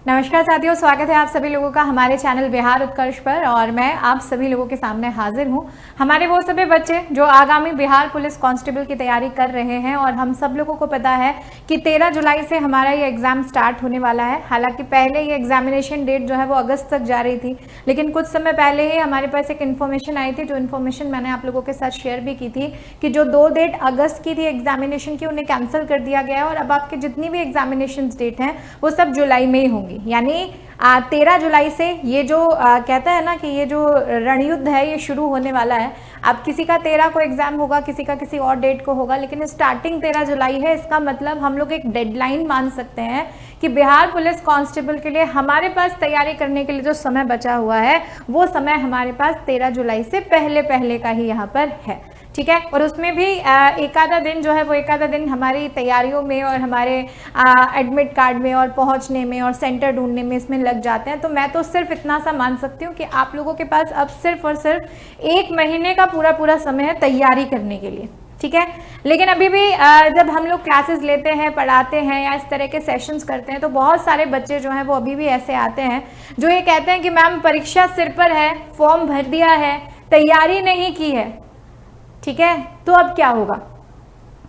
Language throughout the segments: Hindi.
नमस्कार साथियों, स्वागत है आप सभी लोगों का हमारे चैनल बिहार उत्कर्ष पर। और मैं आप सभी लोगों के सामने हाजिर हूं। हमारे वो सभी बच्चे जो आगामी बिहार पुलिस कांस्टेबल की तैयारी कर रहे हैं और हम सब लोगों को पता है कि 13 जुलाई से हमारा ये एग्जाम स्टार्ट होने वाला है। हालांकि पहले ये एग्जामिनेशन डेट जो है वो अगस्त तक जा रही थी, लेकिन कुछ समय पहले ही हमारे पास एक इन्फॉर्मेशन आई थी, जो इन्फॉर्मेशन मैंने आप लोगों के साथ शेयर भी की थी कि जो 2 डेट अगस्त की थी एग्जामिनेशन की, उन्हें कैंसिल कर दिया गया है और अब आपके जितनी भी एग्जामिनेशन डेट हैं वो सब जुलाई में ही होंगी। यानी 13 जुलाई से ये जो कहता है ना कि ये जो रणयुद्ध है ये शुरू होने वाला है। अब किसी का 13 को एग्जाम होगा, किसी का किसी और डेट को होगा, लेकिन स्टार्टिंग 13 जुलाई है। इसका मतलब हम लोग एक डेडलाइन मान सकते हैं कि बिहार पुलिस कांस्टेबल के लिए हमारे पास तैयारी करने के लिए जो समय बचा हुआ है वो समय हमारे पास 13 जुलाई से पहले का ही यहाँ पर है। ठीक है, और उसमें भी एक आधा दिन जो है वो एक आधा दिन हमारी तैयारियों में और हमारे एडमिट कार्ड में और पहुंचने में और सेंटर ढूंढने में इसमें लग जाते हैं। तो मैं तो सिर्फ इतना सा मान सकती हूँ कि आप लोगों के पास अब सिर्फ और सिर्फ 1 महीने का पूरा समय है तैयारी करने के लिए। ठीक है, लेकिन अभी भी जब हम लोग क्लासेस लेते हैं, पढ़ाते हैं या इस तरह के सेशंस करते हैं तो बहुत सारे बच्चे जो हैं वो अभी भी ऐसे आते हैं जो ये कहते हैं कि मैम परीक्षा सिर पर है, फॉर्म भर दिया है, तैयारी नहीं की है। ठीक है, तो अब क्या होगा?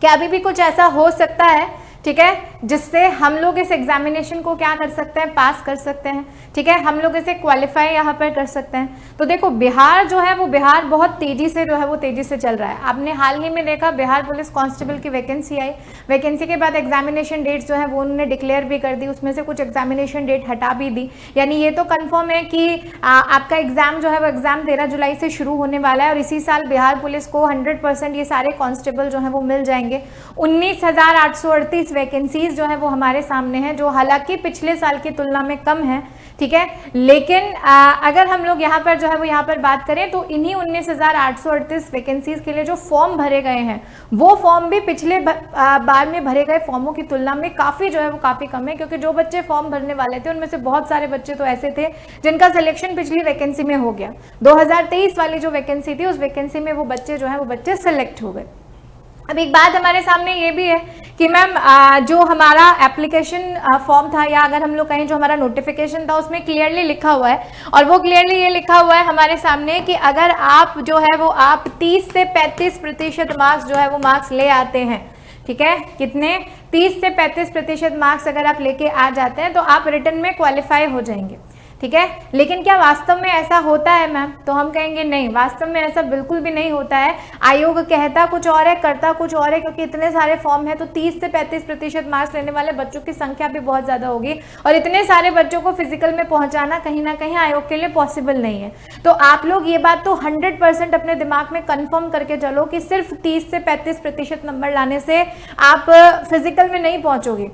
क्या अभी भी कुछ ऐसा हो सकता है, ठीक है, जिससे हम लोग इस एग्जामिनेशन को क्या कर सकते हैं, पास कर सकते हैं। ठीक है, हम लोग इसे क्वालिफाई यहाँ पर कर सकते हैं। तो देखो बिहार जो है वो बिहार बहुत तेजी से जो है वो तेजी से चल रहा है। आपने हाल ही में देखा बिहार पुलिस कांस्टेबल की वैकेंसी आई, वैकेंसी के बाद एग्जामिनेशन डेट्स जो है वो उन्होंने डिक्लेयर भी कर दी, उसमें से कुछ एग्जामिनेशन डेट हटा भी दी। यानी ये तो कन्फर्म है कि आपका एग्जाम जो है वो एग्जाम 13 जुलाई से शुरू होने वाला है और इसी साल बिहार पुलिस को 100% ये सारे कांस्टेबल जो है वो मिल जाएंगे। 19,838 वैकेंसीज जो है वो हमारे सामने है, जो हालांकि पिछले साल की तुलना में कम है। ठीक है, लेकिन अगर हम लोग यहाँ पर जो है वो यहाँ पर बात करें तो इन्हीं 19,838 वैकेंसीज के लिए जो फॉर्म भरे गए हैं वो फॉर्म भी पिछले बार में भरे गए फॉर्मों की तुलना में काफ़ी जो है वो काफ़ी कम है। क्योंकि जो बच्चे फॉर्म भरने वाले थे उनमें से बहुत सारे बच्चे तो ऐसे थे जिनका सिलेक्शन पिछली वैकेंसी में हो गया। 2023 वाली जो वैकेंसी थी उस वैकेंसी में वो बच्चे जो है वो बच्चे सेलेक्ट हो गए। अब एक बात हमारे सामने ये भी है कि मैम जो हमारा एप्लीकेशन फॉर्म था या अगर हम लोग कहें जो हमारा नोटिफिकेशन था उसमें क्लियरली लिखा हुआ है, और वो क्लियरली ये लिखा हुआ है हमारे सामने कि अगर आप जो है वो आप 30 से 35% मार्क्स जो है वो मार्क्स ले आते हैं। ठीक है, कितने? 30 से 35% मार्क्स अगर आप लेके आ जाते हैं तो आप रिटन में क्वालिफाई हो जाएंगे। ठीक है, लेकिन क्या वास्तव में ऐसा होता है मैम? तो हम कहेंगे नहीं, वास्तव में ऐसा बिल्कुल भी नहीं होता है। आयोग कहता कुछ और है, करता कुछ और है, क्योंकि इतने सारे फॉर्म है तो 30 से 35% मार्क्स लेने वाले बच्चों की संख्या भी बहुत ज्यादा होगी और इतने सारे बच्चों को फिजिकल में पहुंचाना कहीं ना कहीं आयोग के लिए पॉसिबल नहीं है। तो आप लोग ये बात तो 100% अपने दिमाग में कंफर्म करके चलो कि सिर्फ 30 से 35% नंबर लाने से आप फिजिकल में नहीं पहुंचोगे।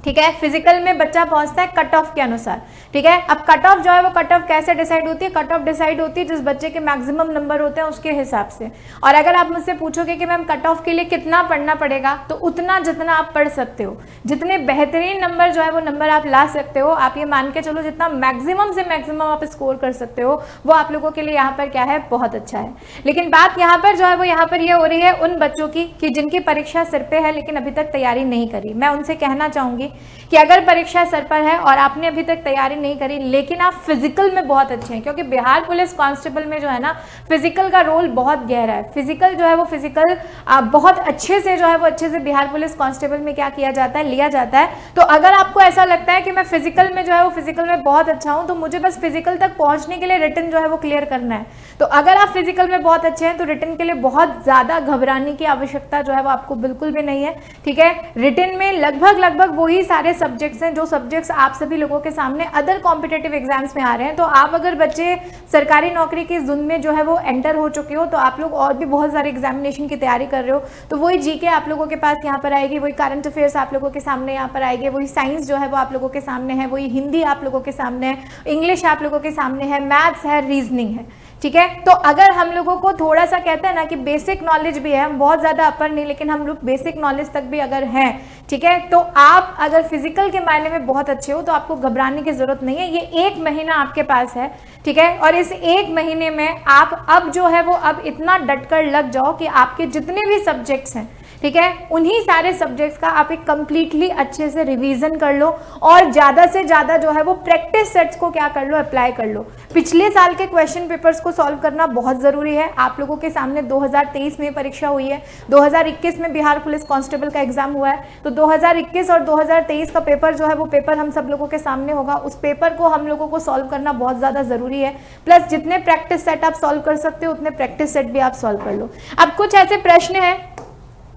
ठीक है, फिजिकल में बच्चा पहुंचता है कट ऑफ के अनुसार। ठीक है, अब कट ऑफ जो है वो कट ऑफ कैसे डिसाइड होती है? कट ऑफ डिसाइड होती है जिस बच्चे के मैक्सिमम नंबर होते हैं उसके हिसाब से। और अगर आप मुझसे पूछोगे कि मैम कट ऑफ के लिए कितना पढ़ना पड़ेगा, तो उतना जितना आप पढ़ सकते हो, जितने बेहतरीन नंबर जो है वो नंबर आप ला सकते हो, आप ये मान के चलो जितना मैक्सिमम से मैक्सिमम आप स्कोर कर सकते हो वो आप लोगों के लिए यहाँ पर क्या है, बहुत अच्छा है। लेकिन बात यहाँ पर जो है वो यहाँ पर ये हो रही है उन बच्चों की कि जिनकी परीक्षा सिर पे है लेकिन अभी तक तैयारी नहीं करी। मैं उनसे कहना चाहूंगी कि अगर परीक्षा सर पर है और आपने अभी तक तैयारी नहीं करी लेकिन आप फिजिकल में बहुत अच्छे हैं, क्योंकि बिहार पुलिस कांस्टेबल में जो है ना फिजिकल का रोल बहुत गहरा है। फिजिकल जो है वो फिजिकल बहुत अच्छे से जो है वो अच्छे से बिहार पुलिस कांस्टेबल में क्या किया जाता है, लिया जाता है। तो अगर आपको ऐसा लगता है कि मैं फिजिकल में जो है वो फिजिकल में बहुत अच्छा हूं तो मुझे बस फिजिकल तक पहुंचने के लिए रिटन जो है वो क्लियर करना है, तो अगर आप फिजिकल में बहुत अच्छे हैं तो रिटन के लिए बहुत ज्यादा घबराने की आवश्यकता जो है वो आपको बिल्कुल भी नहीं है। ठीक है, रिटन में लगभग वही सारे सब्जेक्ट्स हैं जो सब्जेक्ट्स आप सभी लोगों के सामने अदर कॉम्पिटेटिव एग्जाम्स में आ रहे हैं। तो आप अगर बच्चे सरकारी नौकरी की जुन में जो है वो एंटर हो चुके हो, तो आप लोग और भी बहुत सारे एग्जामिनेशन की तैयारी कर रहे हो, तो वही जीके आप लोगों के पास यहाँ पर आएगी, वही करंट अफेयर्स आप लोगों के सामने यहाँ पर आएगी, वही साइंस जो है वो आप लोगों के सामने है, वही हिंदी आप लोगों के सामने है, इंग्लिश आप लोगों के सामने है, मैथ्स है, रीजनिंग है। ठीक है, तो अगर हम लोगों को थोड़ा सा कहते हैं ना कि बेसिक नॉलेज भी है, हम बहुत ज्यादा अपर नहीं लेकिन हम लोग बेसिक नॉलेज तक भी अगर हैं, ठीक है, तो आप अगर फिजिकल के मायने में बहुत अच्छे हो तो आपको घबराने की जरूरत नहीं है। ये 1 महीना आपके पास है। ठीक है, और इस 1 महीने में आप अब जो है वो अब इतना डटकर लग जाओ कि आपके जितने भी सब्जेक्ट्स हैं, ठीक है। उन्हीं सारे सब्जेक्ट्स का आप एक कंप्लीटली अच्छे से रिवीजन कर लो और ज़्यादा से ज़्यादा जो है वो प्रैक्टिस सेट्स को क्या कर लो, अप्लाई कर लो। पिछले साल के क्वेश्चन पेपर्स को सॉल्व करना बहुत ज़रूरी है। आप लोगों के सामने 2023 में परीक्षा हुई है, 2021 में बिहार पुलिस कांस्टेबल का एग्जाम हुआ है, तो 2021 और 2023 का पेपर जो है वो पेपर हम सब लोगों के सामने होगा। उस पेपर को हम लोगों को सॉल्व करना बहुत ज़्यादा ज़रूरी है। प्लस जितने प्रैक्टिस सेट आप सॉल्व कर सकते हो उतने प्रैक्टिस सेट भी आप सॉल्व कर लो। अब कुछ ऐसे प्रश्न हैं,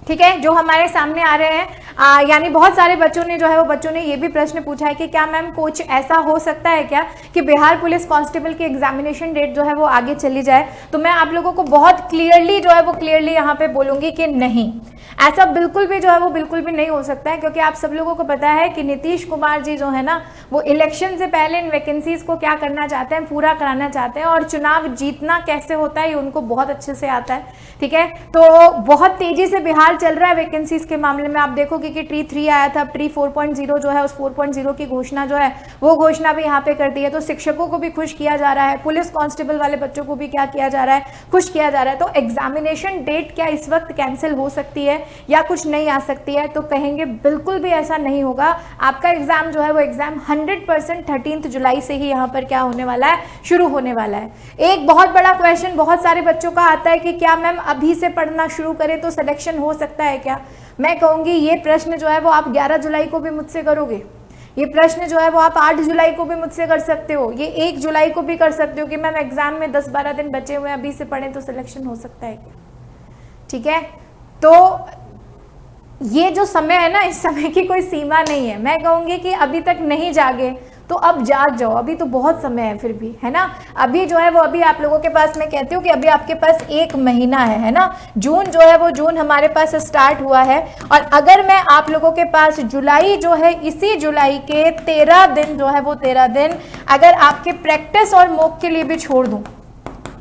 ठीक है, जो हमारे सामने आ रहे हैं, यानी बहुत सारे बच्चों ने जो है वो बच्चों ने ये भी प्रश्न पूछा है कि क्या मैम कुछ ऐसा हो सकता है क्या कि बिहार पुलिस कांस्टेबल की एग्जामिनेशन डेट जो है वो आगे चली जाए। तो मैं आप लोगों को बहुत क्लियरली जो है वो क्लियरली यहाँ पे बोलूंगी कि नहीं, ऐसा बिल्कुल भी जो है वो बिल्कुल भी नहीं हो सकता है। क्योंकि आप सब लोगों को पता है कि नीतीश कुमार जी जो है ना वो इलेक्शन से पहले इन वैकेंसीज को क्या करना चाहते हैं, पूरा कराना चाहते हैं, और चुनाव जीतना कैसे होता है ये उनको बहुत अच्छे से आता है, ठीक है। तो बहुत तेजी से बिहार चल रहा है वैकेंसीज के मामले में। आप देखोगे कि ट्री 3 आया था, ट्री 4.0 जो है उस 4.0 की घोषणा जो है वो घोषणा भी यहाँ पे कर दी है। तो शिक्षकों को भी खुश किया जा रहा है, पुलिस कांस्टेबल वाले बच्चों को भी क्या किया जा रहा है, खुश किया जा रहा है। तो एग्जामिनेशन डेट क्या इस वक्त कैंसिल हो सकती है या कुछ नहीं आ सकती है? तो कहेंगे बिल्कुल भी ऐसा नहीं होगा। आपका एग्जाम जो है वो एग्जाम 100% 13 जुलाई से ही यहाँ पर क्या होने वाला है, शुरू होने वाला है। एक बहुत बड़ा क्वेश्चन बहुत सारे बच्चों का आता है कि क्या मैम अभी से पढ़ना शुरू करें तो सिलेक्शन हो सकता है क्या? मैं कहूंगी ये प्रश्न जो है वो आप 11 जुलाई को भी मुझसे करोगे, ये प्रश्न जो है वो आप 8 जुलाई को भी मुझसे कर सकते हो, ये 1 जुलाई को भी कर सकते हो कि मैम एग्जाम में 10-12 दिन बचे हुए अभी से पढ़ें तो सिलेक्शन हो सकता है क्या? ठीक है, तो ये जो समय है ना, इस समय की कोई सीमा नहीं है। मैं कहूंगी कि अभी तक नहीं जागे तो अब जाग जाओ, अभी तो बहुत समय है फिर भी, है ना। अभी जो है वो अभी आप लोगों के पास, मैं कहती हूँ कि अभी आपके पास 1 महीना है ना। जून जो है वो जून हमारे पास स्टार्ट हुआ है, और अगर मैं आप लोगों के पास जुलाई जो है, इसी जुलाई के 13 दिन जो है वो 13 दिन अगर आपके प्रैक्टिस और मॉक के लिए भी छोड़ दूँ,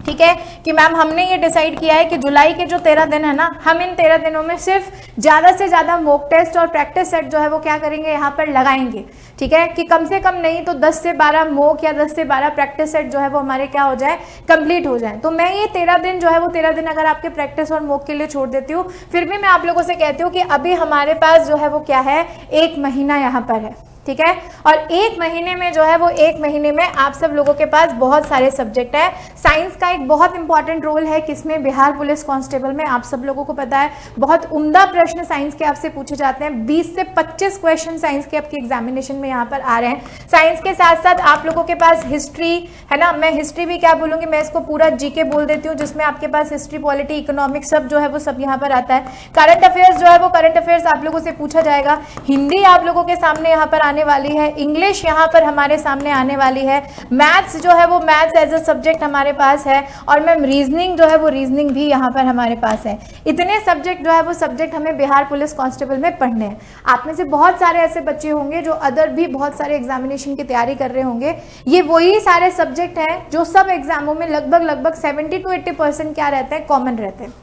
ठीक है, कि मैम हमने ये डिसाइड किया है कि जुलाई के जो 13 दिन है ना, हम इन 13 दिनों में सिर्फ ज़्यादा से ज़्यादा मॉक टेस्ट और प्रैक्टिस सेट जो है वो क्या करेंगे, यहाँ पर लगाएंगे, ठीक है, कि कम से कम नहीं तो 10 से 12 मॉक या 10 से 12 प्रैक्टिस सेट जो है वो हमारे क्या हो जाए, कंप्लीट हो जाए। तो मैं ये 13 दिन जो है वो 13 दिन अगर आपके प्रैक्टिस और मॉक के लिए छोड़ देती हूँ, फिर भी मैं आप लोगों से कहती हूँ कि अभी हमारे पास जो है वो क्या है, 1 महीना यहाँ पर है, ठीक है। और 1 महीने में जो है वो 1 महीने में आप सब लोगों के पास बहुत सारे सब्जेक्ट है। साइंस का एक बहुत इंपॉर्टेंट रोल है किसमें, बिहार पुलिस कांस्टेबल में। आप सब लोगों को पता है बहुत उम्दा प्रश्न साइंस के आपसे पूछे जाते हैं। 20 से 25 क्वेश्चन साइंस के आपके एग्जामिनेशन में यहाँ पर आ रहे हैं। साइंस के साथ साथ आप लोगों के पास हिस्ट्री है ना, मैं हिस्ट्री भी क्या बोलूंगी, मैं इसको पूरा जीके बोल देती हूँ, जिसमें आपके पास हिस्ट्री, पॉलिटी, इकोनॉमिक्स सब जो है वो सब यहाँ पर आता है। करंट अफेयर्स जो है वो करंट अफेयर्स आप लोगों से पूछा जाएगा। हिंदी आप लोगों के सामने यहाँ पर आने वाली है, इंग्लिश यहाँ पर हमारे सामने आने वाली है, मैथ्स जो है वो मैथ्स एज अ सब्जेक्ट हमारे पास है, और मैम रीजनिंग जो है वो रीजनिंग भी यहाँ पर हमारे पास है। इतने सब्जेक्ट जो है वो सब्जेक्ट हमें बिहार पुलिस कांस्टेबल में पढ़ने हैं। आप में से बहुत सारे ऐसे बच्चे होंगे जो अदर भी बहुत सारे एग्जामिनेशन की तैयारी कर रहे होंगे। ये वही सारे सब्जेक्ट हैं जो सब एग्जामों में लगभग 70 to 80% क्या रहते हैं, कॉमन रहते हैं,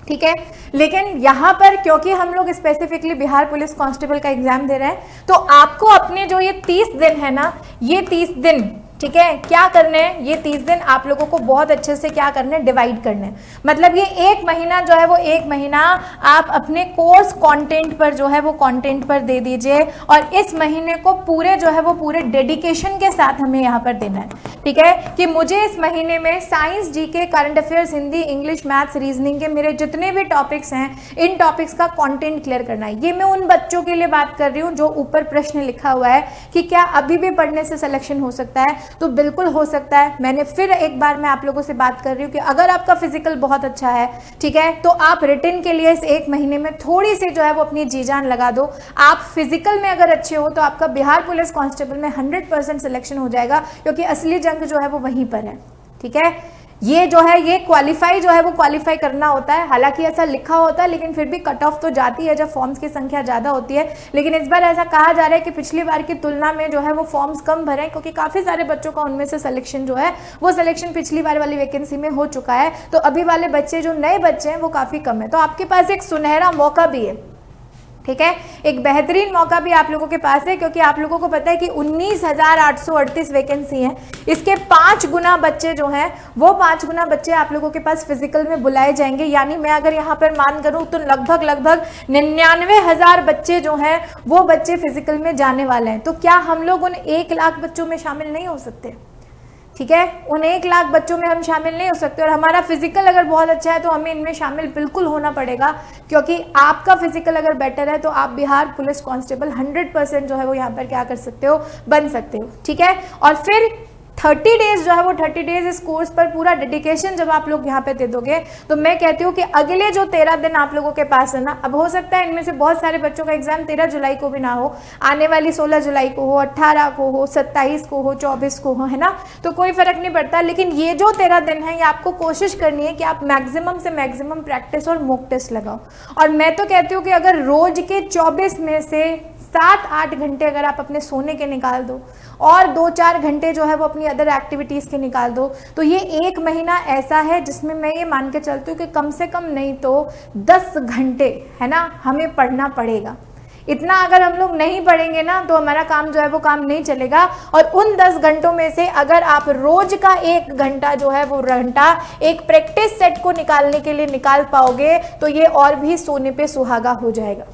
ठीक है। लेकिन यहाँ पर क्योंकि हम लोग स्पेसिफिकली बिहार पुलिस कांस्टेबल का एग्जाम दे रहे हैं, तो आपको अपने जो ये 30 दिन है ना, ये 30 दिन, ठीक है, क्या करने हैं, ये 30 दिन आप लोगों को बहुत अच्छे से क्या करने हैं, डिवाइड करने हैं। मतलब ये 1 महीना जो है वो 1 महीना आप अपने कोर्स कंटेंट पर जो है वो कंटेंट पर दे दीजिए, और इस महीने को पूरे जो है वो पूरे डेडिकेशन के साथ हमें यहाँ पर देना है, ठीक है, कि मुझे इस महीने में science, GK, current affairs, Hindi, English, maths, reasoning के मेरे जितने भी टॉपिक्स हैं, इन टॉपिक्स का कंटेंट क्लियर करना है। ये मैं उन बच्चों के लिए बात कर रही हूँ जो ऊपर प्रश्न लिखा हुआ है कि क्या अभी भी पढ़ने से सिलेक्शन हो सकता है, तो बिल्कुल हो सकता है। मैंने फिर एक बार मैं आप लोगों से बात कर रही हूँ कि अगर आपका फिजिकल बहुत अच्छा है, ठीक है, तो आप रिटन के लिए इस 1 महीने में थोड़ी सी जो है वो अपनी जी जान लगा दो। आप फिजिकल में अगर अच्छे हो तो आपका बिहार पुलिस कांस्टेबल में 100% सिलेक्शन हो जाएगा, क्योंकि असली जंग जो है वो वहीं पर है, ठीक है। ये जो है ये क्वालिफाई जो है वो क्वालिफाई करना होता है, हालांकि ऐसा लिखा होता है, लेकिन फिर भी कट ऑफ तो जाती है जब फॉर्म्स की संख्या ज़्यादा होती है। लेकिन इस बार ऐसा कहा जा रहा है कि पिछली बार की तुलना में जो है वो फॉर्म्स कम भरे, क्योंकि काफ़ी सारे बच्चों का उनमें से सिलेक्शन जो है वो सिलेक्शन पिछली बार वाली वैकेंसी में हो चुका है। तो अभी वाले बच्चे जो नए बच्चे हैं वो काफ़ी कम है। तो आपके पास एक सुनहरा मौका भी है, ठीक है, एक बेहतरीन मौका भी आप लोगों के पास है, क्योंकि आप लोगों को पता है कि 19,838 वैकेंसी हैं। इसके 5 गुना बच्चे जो हैं वो 5 गुना बच्चे आप लोगों के पास फिजिकल में बुलाए जाएंगे। यानी मैं अगर यहाँ पर मान करूँ तो लगभग 99,000 बच्चे जो हैं वो बच्चे फिजिकल में जाने वाले हैं। तो क्या हम लोग उन 1 लाख बच्चों में शामिल नहीं हो सकते? ठीक है, उन 1 लाख बच्चों में हम शामिल नहीं हो सकते, और हमारा फिजिकल अगर बहुत अच्छा है तो हमें इनमें शामिल बिल्कुल होना पड़ेगा, क्योंकि आपका फिजिकल अगर बेटर है तो आप बिहार पुलिस कांस्टेबल 100% जो है वो यहाँ पर क्या कर सकते हो, बन सकते हो। ठीक है, और फिर 30 डेज जो है वो 30 डेज इस कोर्स पर पूरा डेडिकेशन जब आप लोग यहाँ पे दे दोगे तो मैं कहती हूँ कि अगले जो 13 दिन आप लोगों के पास है ना, अब हो सकता है इनमें से बहुत सारे बच्चों का एग्जाम 13 जुलाई को भी ना हो, आने वाली 16 जुलाई को हो, 18 को हो, 27 को हो, 24 को हो, है ना, तो कोई फर्क नहीं पड़ता। लेकिन ये जो 13 दिन है ये आपको कोशिश करनी है कि आप मैक्सिमम से मैक्सिमम प्रैक्टिस और मॉक टेस्ट लगाओ। और मैं तो कहती हूँ कि अगर रोज के 24 में से 7-8 घंटे अगर आप अपने सोने के निकाल दो और 2-4 घंटे जो है वो अपनी अदर एक्टिविटीज़ के निकाल दो, तो ये 1 महीना ऐसा है जिसमें मैं ये मान के चलती हूँ कि कम से कम नहीं तो 10 घंटे है ना हमें पढ़ना पड़ेगा। इतना अगर हम लोग नहीं पढ़ेंगे ना तो हमारा काम जो है वो काम नहीं चलेगा। और उन 10 घंटों में से अगर आप रोज का 1 घंटा जो है वो घंटा एक प्रैक्टिस सेट को निकालने के लिए निकाल पाओगे तो ये और भी सोने पे सुहागा हो जाएगा।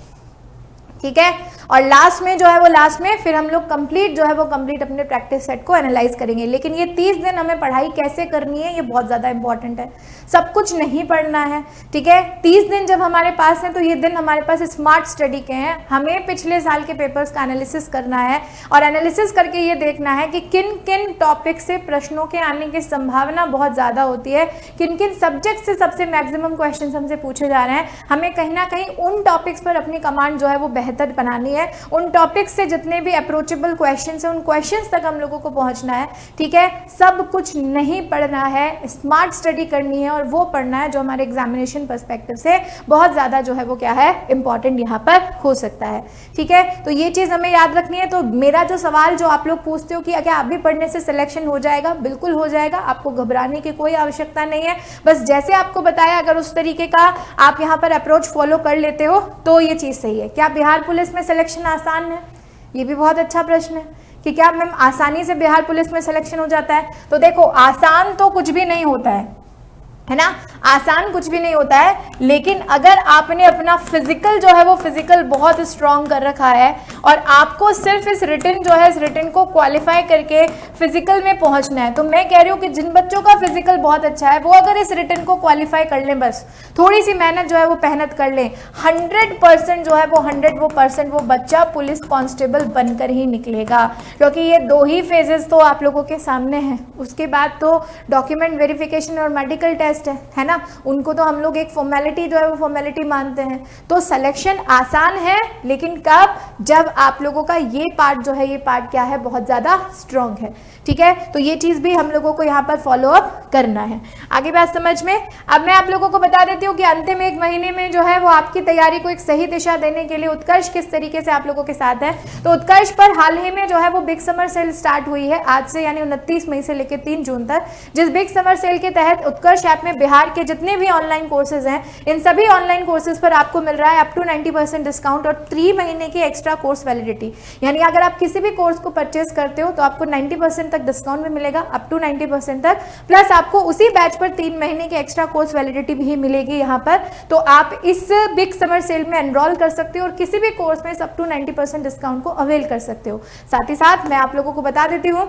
ठीक है, और लास्ट में जो है वो लास्ट में फिर हम लोग कंप्लीट जो है वो कंप्लीट अपने प्रैक्टिस सेट को एनालाइज करेंगे। लेकिन ये 30 दिन हमें पढ़ाई कैसे करनी है ये बहुत ज़्यादा इंपॉर्टेंट है, सब कुछ नहीं पढ़ना है। ठीक है, 30 दिन जब हमारे पास हैं तो ये दिन हमारे पास स्मार्ट स्टडी के हैं। हमें पिछले साल के पेपर्स का एनालिसिस करना है और एनालिसिस करके ये देखना है कि किन किन टॉपिक से प्रश्नों के आने की संभावना बहुत ज़्यादा होती है, किन किन सब्जेक्ट से सबसे मैक्सिमम क्वेश्चन हमसे पूछे जा रहे हैं। हमें कहीं ना कहीं उन टॉपिक्स पर अपनी कमांड जो है वो बेहतर बनानी है, उन टॉपिक्स से जितने भी अप्रोचेबल क्वेश्चंस हैं उन क्वेश्चंस तक हम लोगों को पहुंचना है। ठीक है, सब कुछ नहीं पढ़ना है, स्मार्ट स्टडी करनी है और वो पढ़ना है जो हमारे एग्जामिनेशन पर्सपेक्टिव से बहुत ज़्यादा जो है वो क्या है इंपॉर्टेंट यहाँ पर हो सकता है। ठीक है, तो ये चीज़ हमें याद रखनी है। तो मेरा जो सवाल जो आप लोग पूछते हो कि क्या आप भी पढ़ने से सिलेक्शन हो जाएगा, बिल्कुल हो जाएगा, आपको घबराने की कोई आवश्यकता नहीं है। बस जैसे आपको बताया अगर उस तरीके का आप यहाँ पर अप्रोच फॉलो कर लेते हो तो ये चीज़ सही है। क्या बिहार पुलिस में सिलेक्शन आसान है? ये भी बहुत अच्छा प्रश्न है कि क्या मैम आसानी से बिहार पुलिस में सिलेक्शन हो जाता है? तो देखो, आसान तो कुछ भी नहीं होता है ना, आसान कुछ भी नहीं होता है। लेकिन अगर आपने अपना फिजिकल जो है वो फिजिकल बहुत स्ट्रांग कर रखा है और आपको सिर्फ इस रिटन जो है इस रिटन को क्वालिफाई करके फिजिकल में पहुंचना है, तो मैं कह रही हूँ कि जिन बच्चों का फिजिकल बहुत अच्छा है वो अगर इस रिटन को क्वालिफाई कर लें, बस थोड़ी सी मेहनत जो है वो मेहनत कर लें, 100% जो है वो 100% वो बच्चा पुलिस कांस्टेबल बनकर ही निकलेगा। क्योंकि ये 2 ही फेजेस तो आप लोगों के सामने हैं, उसके बाद तो डॉक्यूमेंट वेरिफिकेशन और मेडिकल टेस्ट है ना, उनको तो हम लोग एक फॉर्मेलिटी जो है वो फॉर्मेलिटी मानते हैं। तो सिलेक्शन आसान है, लेकिन कब? जब आप लोगों का ये पार्ट जो है ये पार्ट क्या है बहुत ज़्यादा स्ट्रांग है। ठीक है, तो ये चीज़ भी हम लोगों को यहाँ पर फॉलो अप करना है। आगे बात समझ में। अब मैं आप लोगों को बता देती हूँ कि अंतिम 1 महीने में जो है वो आपकी तैयारी को एक सही दिशा देने के लिए उत्कर्ष किस तरीके से आप लोगों के साथ है। तो उत्कर्ष पर हाल ही में जो है वो बिग समर सेल स्टार्ट हुई है आज से, यानी 29 मई से लेकर 3 जून तक। जिस बिग समर सेल के तहत उत्कर्ष ऐप में बिहार के जितने भी ऑनलाइन कोर्सेज हैं इन सभी ऑनलाइन कोर्सेज पर आपको मिल रहा है अप टू 90% डिस्काउंट और 3 महीने की एक्स्ट्रा कोर्स वैलिडिटी। यानी अगर आप किसी भी कोर्स को परचेज करते हो तो आपको 90% तक डिस्काउंट भी मिलेगा, अप टू 90% तक, प्लस आपको उसी बैच पर 3 महीने की एक्स्ट्रा कोर्स वैलिडिटी भी मिलेगी यहाँ पर। तो आप इस बिग समर सेल में एनरोल कर सकते हो और किसी भी कोर्स में अप टू 90% डिस्काउंट को अवेल कर सकते हो। साथ ही साथ मैं आप लोगों को बता देती हूँ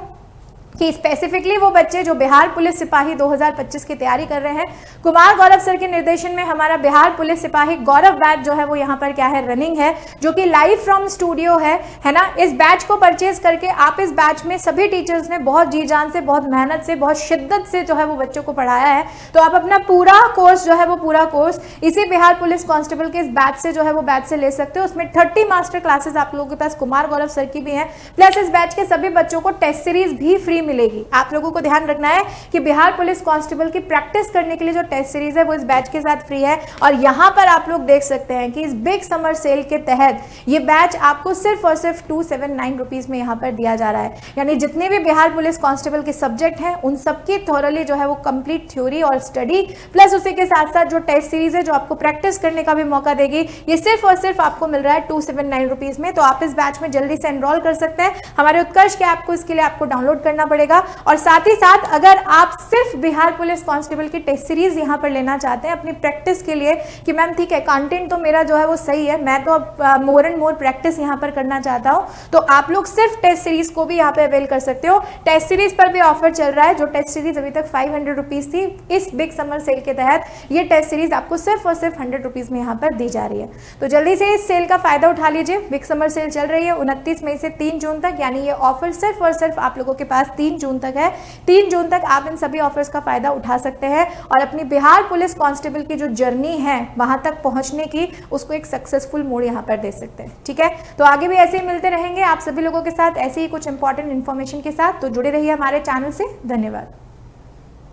कि स्पेसिफिकली वो बच्चे जो बिहार पुलिस सिपाही 2025 की तैयारी कर रहे हैं, कुमार गौरव सर के निर्देशन में हमारा बिहार पुलिस सिपाही गौरव बैच जो है वो यहाँ पर क्या है रनिंग है, जो कि लाइव फ्रॉम स्टूडियो है ना। इस बैच को परचेज करके आप इस बैच में सभी टीचर्स ने बहुत जी जान से, बहुत मेहनत से, बहुत शिद्दत से जो है वो बच्चों को पढ़ाया है। तो आप अपना पूरा कोर्स जो है वो पूरा कोर्स इसी बिहार पुलिस कांस्टेबल के इस बैच से जो है वो बैच से ले सकते हो। उसमें 30 मास्टर क्लासेस आप लोगों के पास कुमार गौरव सर की भी हैं, प्लस इस बैच के सभी बच्चों को टेस्ट सीरीज भी फ्री मिलेगी। आप लोगों को ध्यान रखना है कि बिहार पुलिस कांस्टेबल की प्रैक्टिस करने के लिए जो टेस्ट सीरीज है वो इस बैच के साथ फ्री है। और यहाँ पर आप लोग देख सकते हैं कि इस बिग समर सेल के तहत ये बैच आपको सिर्फ और सिर्फ 279 रुपीज में यहाँ पर दिया जा रहा है। यानी जितने भी बिहार पुलिस कांस्टेबल के सब्जेक्ट हैं उन सबकी थोरली जो है वो कंप्लीट थ्योरी और स्टडी प्लस उसी के साथ साथ जो टेस्ट सीरीज है जो आपको प्रैक्टिस करने का भी मौका देगी, ये सिर्फ और सिर्फ आपको मिल रहा है 279 रुपीज में। तो आप इस बैच में जल्दी से एनरोल कर सकते हैं। हमारे उत्कर्ष के ऐप को इसके लिए आपको डाउनलोड करना पड़ेगा। और साथ ही साथ अगर आप सिर्फ बिहार पुलिस कांस्टेबल की टेस्ट सीरीज यहाँ पर लेना चाहते हैं अपनी प्रैक्टिस के लिए कि मैम ठीक है कंटेंट तो मेरा जो है वो सही है, मैं तो अब मोर एंड मोर प्रैक्टिस यहाँ पर करना चाहता हूँ, तो आप लोग सिर्फ टेस्ट सीरीज को भी यहाँ पे अवेल कर सकते हो। टेस्ट सीरीज पर भी ऑफर चल रहा है। जो टेस्ट सीरीज अभी तक 500 रुपीज थी, इस बिग समर सेल के तहत ये टेस्ट सीरीज आपको सिर्फ और सिर्फ 100 रुपीज में यहाँ पर दी जा रही है। तो जल्दी से इस सेल का फायदा उठा लीजिए। बिग समर सेल चल रही है 29 मई से 3 जून तक, यानी ये ऑफर सिर्फ और सिर्फ आप लोगों के पास 3 जून तक है। 3 जून तक आप इन सभी ऑफर्स का फायदा उठा सकते हैं और अपनी बिहार पुलिस कांस्टेबल की जो जर्नी है वहां तक पहुंचने की, उसको एक सक्सेसफुल मोड़ यहाँ पर दे सकते हैं। ठीक है, तो आगे भी ऐसे ही मिलते रहेंगे आप सभी लोगों के साथ ऐसे ही कुछ इंपॉर्टेंट इन्फॉर्मेशन के साथ। तो जुड़े रहिए हमारे चैनल से। धन्यवाद।